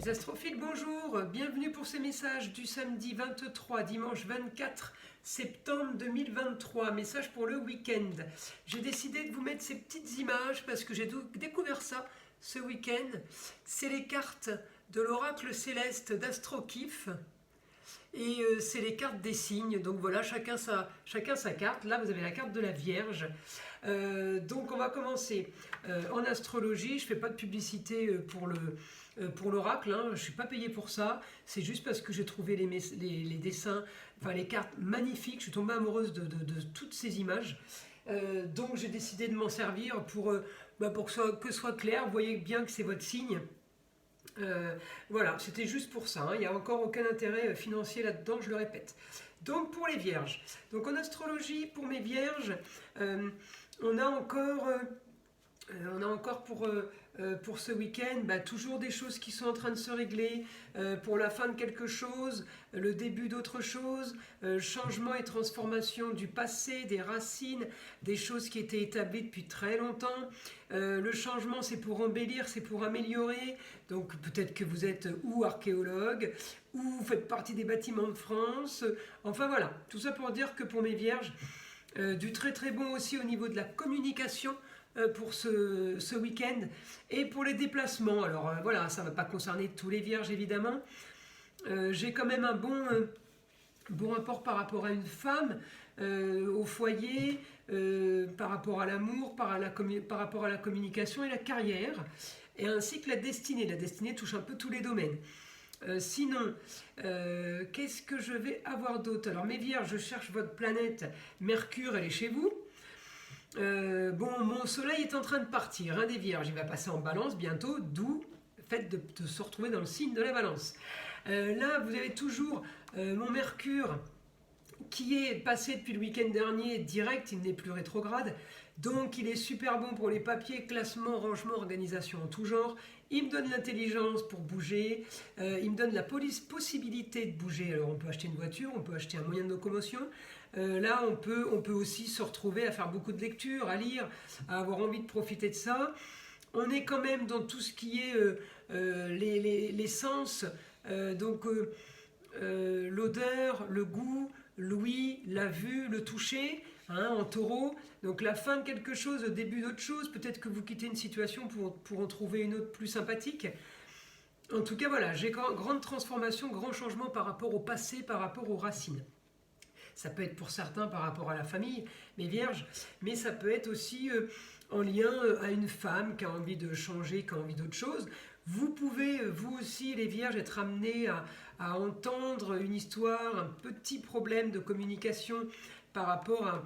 Les astrophiles, bonjour, bienvenue pour ces messages du samedi 23, dimanche 24 septembre 2023, message pour le week-end. J'ai décidé de vous mettre ces petites images parce que j'ai découvert ça ce week-end. C'est les cartes de l'oracle céleste d'Astrokif et c'est les cartes des signes. Donc voilà, chacun sa carte. Là, vous avez la carte de la Vierge. Donc on va commencer en astrologie. Je ne fais pas de publicité pour l'oracle, hein. Je ne suis pas payé pour ça, c'est juste parce que j'ai trouvé les dessins, enfin les cartes magnifiques, je suis tombée amoureuse de toutes ces images, donc j'ai décidé de m'en servir pour que ce soit clair, vous voyez bien que c'est votre signe. Voilà, c'était juste pour ça, hein. Il n'y a encore aucun intérêt financier là-dedans, je le répète. Donc pour les vierges, donc en astrologie, pour mes vierges, on a encore pour ce week-end toujours des choses qui sont en train de se régler, pour la fin de quelque chose, le début d'autre chose, changement et transformation du passé, des racines, des choses qui étaient établies depuis très longtemps. Le changement, c'est pour embellir, c'est pour améliorer. Donc peut-être que vous êtes ou archéologue, ou vous faites partie des bâtiments de France. Enfin voilà, tout ça pour dire que pour mes vierges, du très très bon aussi au niveau de la communication, pour ce week-end, et pour les déplacements. Alors voilà, ça ne va pas concerner tous les vierges évidemment. J'ai quand même un bon rapport par rapport à une femme, au foyer, par rapport à l'amour, par rapport à la communication et la carrière, et ainsi que la destinée. La destinée touche un peu tous les domaines. Sinon, qu'est-ce que je vais avoir d'autre? Alors mes vierges, je cherche votre planète Mercure, elle est chez vous. Mon soleil est en train de partir, des vierges, il va passer en balance bientôt, d'où le fait de se retrouver dans le signe de la balance. Là, vous avez toujours mon Mercure qui est passé depuis le week-end dernier direct, il n'est plus rétrograde, donc il est super bon pour les papiers, classement, rangement, organisation en tout genre. Il me donne l'intelligence pour bouger, il me donne la possibilité de bouger. Alors on peut acheter une voiture, on peut acheter un moyen de locomotion. Là on peut aussi se retrouver à faire beaucoup de lectures, à lire, à avoir envie de profiter de ça. On est quand même dans tout ce qui est les sens, l'odeur, le goût, l'ouïe, la vue, le toucher, en taureau. Donc la fin de quelque chose, le début d'autre chose. Peut-être que vous quittez une situation pour en trouver une autre plus sympathique. En tout cas, voilà, j'ai grande transformation, grand changement par rapport au passé, par rapport aux racines. Ça peut être pour certains par rapport à la famille, mes vierges, mais ça peut être aussi en lien à une femme qui a envie de changer, qui a envie d'autre chose. Vous pouvez, vous aussi, les vierges, être amenés à entendre une histoire, un petit problème de communication par rapport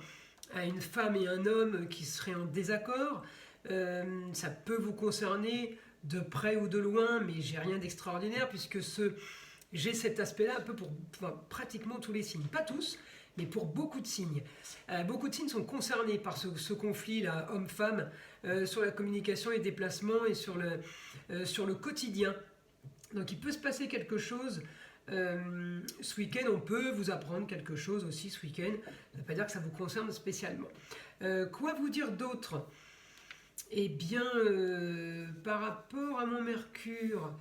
à une femme et un homme qui seraient en désaccord. Ça peut vous concerner de près ou de loin, mais j'ai rien d'extraordinaire puisque j'ai cet aspect-là un peu pour pratiquement tous les signes. Pas tous, mais pour beaucoup de signes. Beaucoup de signes sont concernés par ce conflit-là, homme-femme, sur la communication et déplacement et sur le quotidien. Donc il peut se passer quelque chose ce week-end, on peut vous apprendre quelque chose aussi ce week-end. Ça ne veut pas dire que ça vous concerne spécialement. Quoi vous dire d'autre? Eh bien, par rapport à mon Mercure,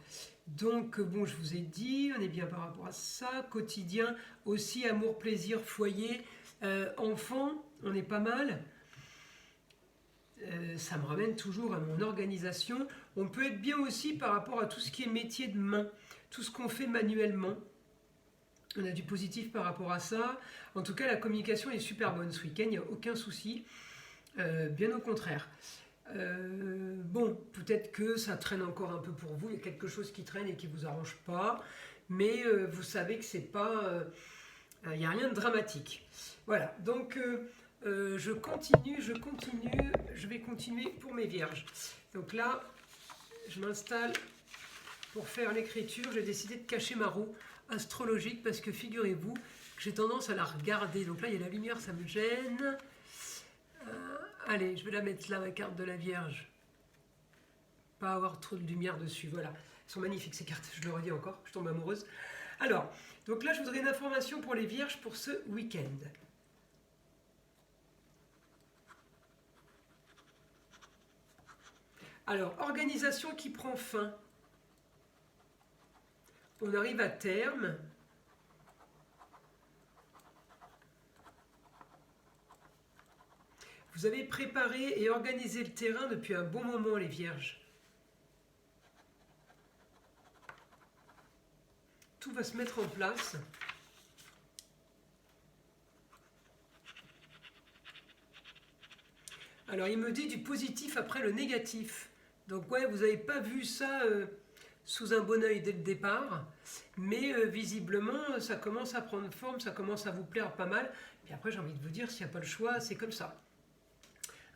donc bon, je vous ai dit, on est bien par rapport à ça. Quotidien aussi, amour, plaisir, foyer, enfant, on est pas mal. Ça me ramène toujours à mon organisation. On peut être bien aussi par rapport à tout ce qui est métier de main, tout ce qu'on fait manuellement. On a du positif par rapport à ça. En tout cas, la communication est super bonne ce week-end, il n'y a aucun souci. Bien au contraire. Peut-être que ça traîne encore un peu pour vous, il y a quelque chose qui traîne et qui ne vous arrange pas, mais vous savez que c'est pas... il n'y a rien de dramatique. Voilà, donc je vais continuer pour mes vierges. Donc là, je m'installe pour faire l'écriture. J'ai décidé de cacher ma roue astrologique parce que figurez-vous que j'ai tendance à la regarder. Donc là, il y a la lumière, ça me gêne. Allez, je vais la mettre là, ma carte de la Vierge. Pas avoir trop de lumière dessus, voilà. Elles sont magnifiques ces cartes, je le redis encore, je tombe amoureuse. Alors, donc là je voudrais une information pour les Vierges pour ce week-end. Alors, organisation qui prend fin. on arrive à terme. Vous avez préparé et organisé le terrain depuis un bon moment, les Vierges. Tout va se mettre en place. Alors, il me dit du positif après le négatif. Donc, ouais, vous n'avez pas vu ça sous un bon œil dès le départ. Mais visiblement, ça commence à prendre forme, ça commence à vous plaire pas mal. Puis après, j'ai envie de vous dire, s'il n'y a pas le choix, c'est comme ça.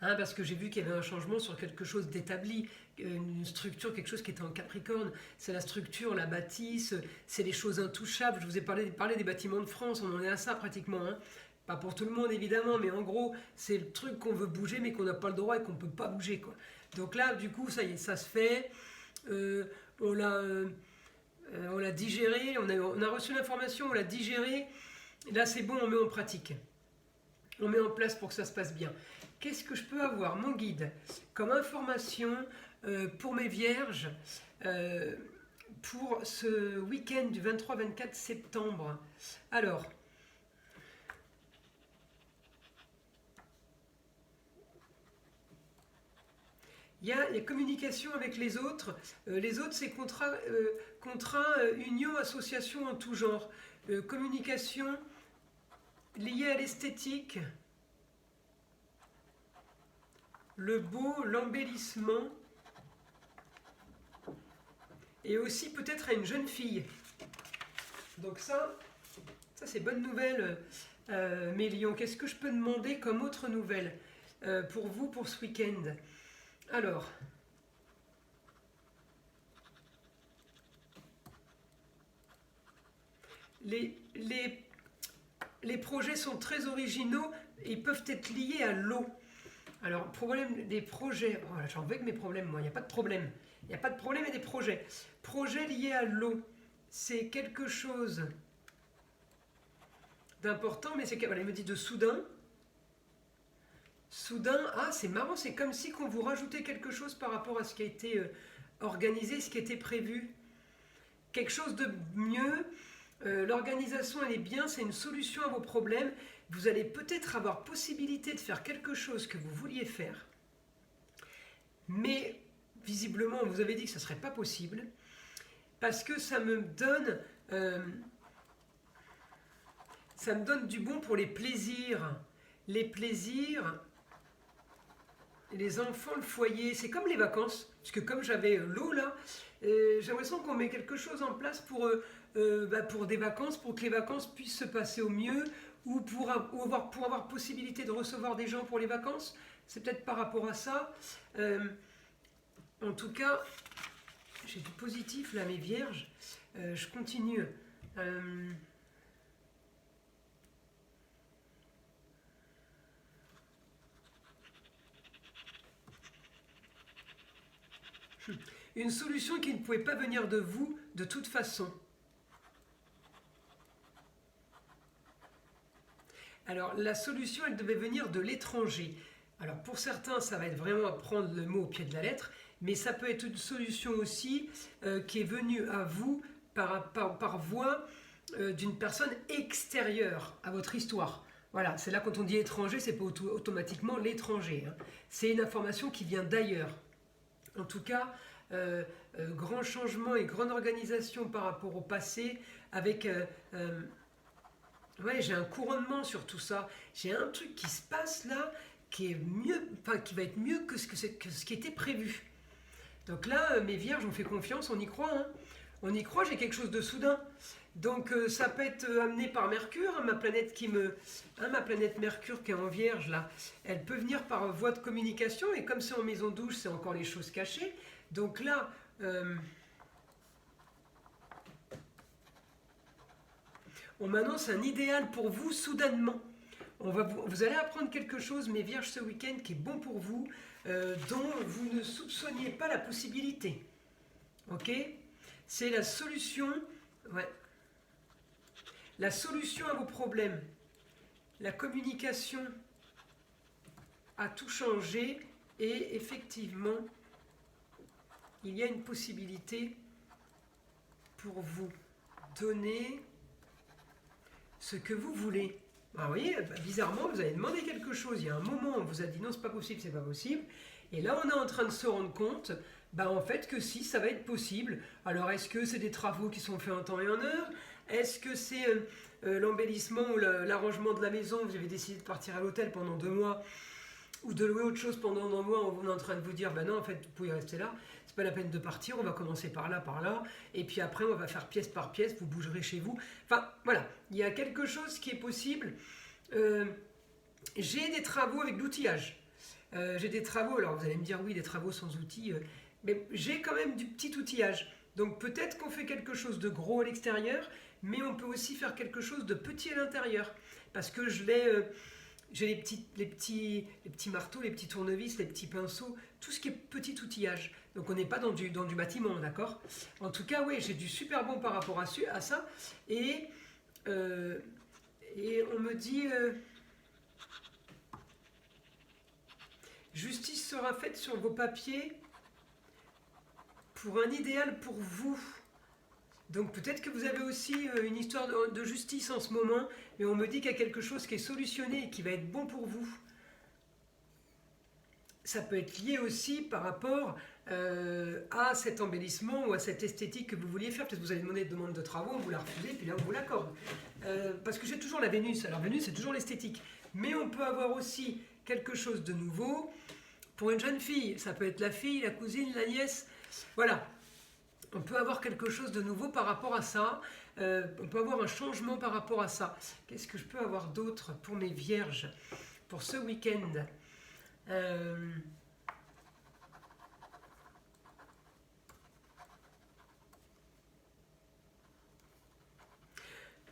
Hein, parce que j'ai vu qu'il y avait un changement sur quelque chose d'établi, une structure, quelque chose qui était en Capricorne. C'est la structure, la bâtisse, c'est les choses intouchables. Je vous ai parlé des bâtiments de France, on en est à ça pratiquement. Hein. Pas pour tout le monde évidemment, mais en gros, c'est le truc qu'on veut bouger, mais qu'on n'a pas le droit et qu'on ne peut pas bouger, quoi. Donc là, du coup, ça y est, ça se fait. On l'a digéré, on a reçu l'information, on l'a digéré. Là, c'est bon, on met en pratique. On met en place pour que ça se passe bien. Qu'est-ce que je peux avoir, mon guide, comme information pour mes vierges pour ce week-end du 23-24 septembre? Alors, il y a les communications avec les autres. Les autres, c'est contrat, union, association en tout genre. Communication liée à l'esthétique, le beau, l'embellissement, et aussi peut-être à une jeune fille. Donc ça c'est bonne nouvelle, mes lions. Qu'est-ce que je peux demander comme autre nouvelle pour vous, pour ce week-end? Alors, les projets sont très originaux et peuvent être liés à l'eau. Alors, problème des projets. Oh là, j'en veux que mes problèmes, moi. Il n'y a pas de problème. Il n'y a pas de problème et des projets. Projets liés à l'eau. C'est quelque chose d'important, mais c'est... Voilà, il me dit de soudain. Soudain, ah, c'est marrant, c'est comme si qu'on vous rajoutait quelque chose par rapport à ce qui a été organisé, ce qui a été prévu. Quelque chose de mieux. L'organisation, elle est bien, c'est une solution à vos problèmes. Vous allez peut-être avoir possibilité de faire quelque chose que vous vouliez faire, mais visiblement, on vous avait dit que ce ne serait pas possible, parce que ça me donne du bon pour les plaisirs. Les plaisirs, les enfants, le foyer, c'est comme les vacances, parce que comme j'avais l'eau là, j'ai l'impression qu'on met quelque chose en place pour des vacances, pour que les vacances puissent se passer au mieux, ou pour avoir possibilité de recevoir des gens pour les vacances. C'est peut-être par rapport à ça. En tout cas, j'ai du positif là, mes vierges. Je continue. Une solution qui ne pouvait pas venir de vous de toute façon. Alors, la solution, elle devait venir de l'étranger. Alors, pour certains, ça va être vraiment prendre le mot au pied de la lettre, mais ça peut être une solution aussi qui est venue à vous par voie d'une personne extérieure à votre histoire. Voilà, c'est là quand on dit étranger, c'est pas automatiquement l'étranger. Hein. C'est une information qui vient d'ailleurs. En tout cas, grand changement et grande organisation par rapport au passé, avec... ouais, j'ai un couronnement sur tout ça. J'ai un truc qui se passe là, qui est mieux, enfin qui va être mieux que ce qui était prévu. Donc là, mes vierges, on fait confiance, on y croit. Hein. On y croit, j'ai quelque chose de soudain. Donc ça peut être amené par Mercure, hein, ma planète Mercure qui est en Vierge là, elle peut venir par voie de communication, et comme c'est en maison douce, c'est encore les choses cachées. Donc là, on m'annonce un idéal pour vous soudainement. Vous allez apprendre quelque chose, mes vierges, ce week-end qui est bon pour vous, dont vous ne soupçonniez pas la possibilité. Ok? C'est la solution, ouais, la solution à vos problèmes. La communication a tout changé, et effectivement, il y a une possibilité pour vous. donner ce que vous voulez. Ah, vous voyez, bizarrement, vous avez demandé quelque chose. Il y a un moment, on vous a dit non, c'est pas possible, c'est pas possible. Et là, on est en train de se rendre compte, en fait, que si, ça va être possible. Alors, est-ce que c'est des travaux qui sont faits en temps et en heure? Est-ce que c'est l'embellissement ou l'arrangement de la maison? Vous avez décidé de partir à l'hôtel pendant 2 mois ou de louer autre chose pendant 2 mois. On est en train de vous dire, non, en fait, vous pouvez rester là. C'est pas la peine de partir. On va commencer par là. Et puis après, on va faire pièce par pièce. Vous bougerez chez vous. Enfin, voilà. Il y a quelque chose qui est possible. J'ai des travaux avec l'outillage. J'ai des travaux, alors vous allez me dire oui, des travaux sans outils, mais j'ai quand même du petit outillage. Donc peut-être qu'on fait quelque chose de gros à l'extérieur, mais on peut aussi faire quelque chose de petit à l'intérieur. Parce que j'ai les petits marteaux, les petits tournevis, les petits pinceaux, tout ce qui est petit outillage. Donc on n'est pas dans du bâtiment, d'accord? En tout cas, oui, j'ai du super bon par rapport à ça. Et on me dit... justice sera faite sur vos papiers pour un idéal pour vous. Donc peut-être que vous avez aussi une histoire de justice en ce moment, mais on me dit qu'il y a quelque chose qui est solutionné et qui va être bon pour vous. Ça peut être lié aussi par rapport à cet embellissement ou à cette esthétique que vous vouliez faire. Peut-être que vous avez demandé une demande de travaux, on vous la refusez, puis là on vous l'accorde. Parce que j'ai toujours la Vénus. Alors Vénus, c'est toujours l'esthétique. Mais on peut avoir aussi quelque chose de nouveau pour une jeune fille. Ça peut être la fille, la cousine, la nièce. Voilà. On peut avoir quelque chose de nouveau par rapport à ça. On peut avoir un changement par rapport à ça. Qu'est-ce que je peux avoir d'autre pour mes vierges pour ce week-end?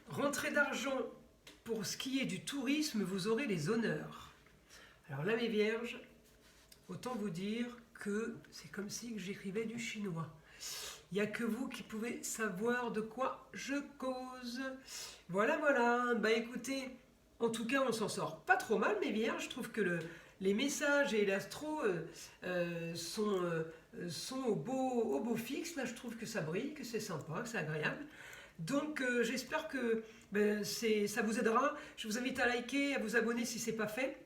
Rentrée d'argent, pour ce qui est du tourisme, vous aurez les honneurs. Alors là, mes vierges, autant vous dire que c'est comme si j'écrivais du chinois. Il n'y a que vous qui pouvez savoir de quoi je cause. Voilà. Écoutez, en tout cas, on s'en sort pas trop mal, mes vierges. Je trouve que les messages et l'astro sont au beau fixe. Là, je trouve que ça brille, que c'est sympa, que c'est agréable. Donc, j'espère que ça vous aidera. Je vous invite à liker, à vous abonner si ce n'est pas fait.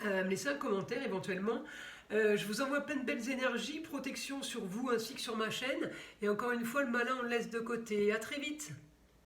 À me laisser un commentaire éventuellement. Je vous envoie plein de belles énergies, protection sur vous ainsi que sur ma chaîne. Et encore une fois, le malin, on le laisse de côté. À très vite.